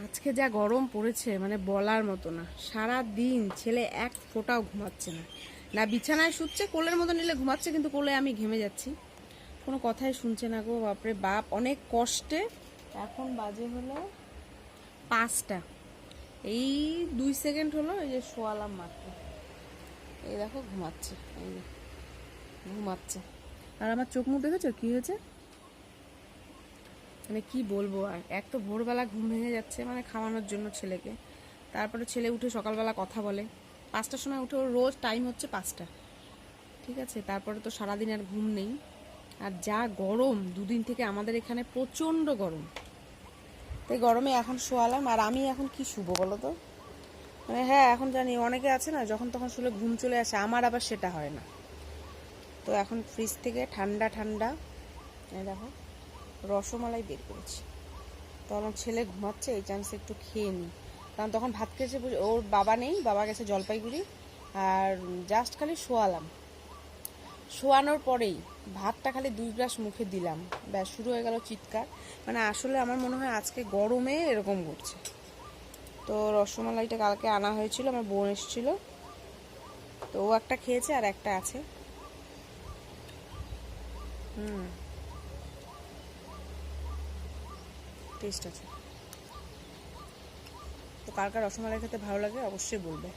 আজকে যা গরম পড়েছে মানে বলার মতো না। সারা দিন ছেলে এক ফোঁটাও ঘুমাচ্ছে না, না বিছানায় শুচ্ছে, কোলের মতো নিলে ঘুমাচ্ছে, কিন্তু কোলে আমি ঘেমে যাচ্ছি, কোনো কথাই শুনছে না গো। বাপরে বাপ, অনেক কষ্টে। এখন বাজে হলো 5টা, এই 2 সেকেন্ড হলো, এই যে শোয়ালাম মাত্র। এই দেখো ঘুমাচ্ছে, এই যে ঘুমাচ্ছে। আর আমার চোখ মুখ দেখেছো কি হয়েছে, মানে কি বলবো। আর এক তো ভোরবেলা ঘুম ভেঙে যাচ্ছে মানে খাওয়ানোর জন্য ছেলেকে, তারপরে ছেলে উঠে সকালবেলা কথা বলে, 5টার সময় উঠে, ওর রোজ টাইম হচ্ছে 5টা, ঠিক আছে। তারপরে তো সারাদিন আর ঘুম নেই। আর যা গরম, 2 দিন থেকে আমাদের এখানে প্রচণ্ড গরম, তাই গরমে এখন শোয়ালাম। আর আমি এখন কি শুবো বলো তো, মানে হ্যাঁ এখন জানি অনেকে আছে না যখন তখন শুলে ঘুম চলে আসে, আমার আবার সেটা হয় না। তো এখন ফ্রিজ থেকে ঠান্ডা ঠান্ডা এই দেখো রসমালাই বের করেছি, তো আমার ছেলে ঘুমাচ্ছে, এই চান্সে একটু খেয়ে নিই। কারণ তখন ভাত খেয়েছে, ওর বাবা নেই, বাবা গেছে জলপাইগুড়ি। আর জাস্ট খালি শোয়ালাম, শোয়ানোর পরেই ভাতটা খালি 2 গ্লাস মুখে দিলাম, ব্যাস শুরু হয়ে গেল চিৎকার। মানে আসলে আমার মনে হয় আজকে গরমে এরকম করছে। তো রসমালাইটা কালকে আনা হয়েছিল, আমার বোন এসেছিল, তো ও একটা খেয়েছে আর একটা আছে। টেস্ট আছে। তো কার কার রসমালাই খেতে ভালো লাগে অবশ্যই বলবে।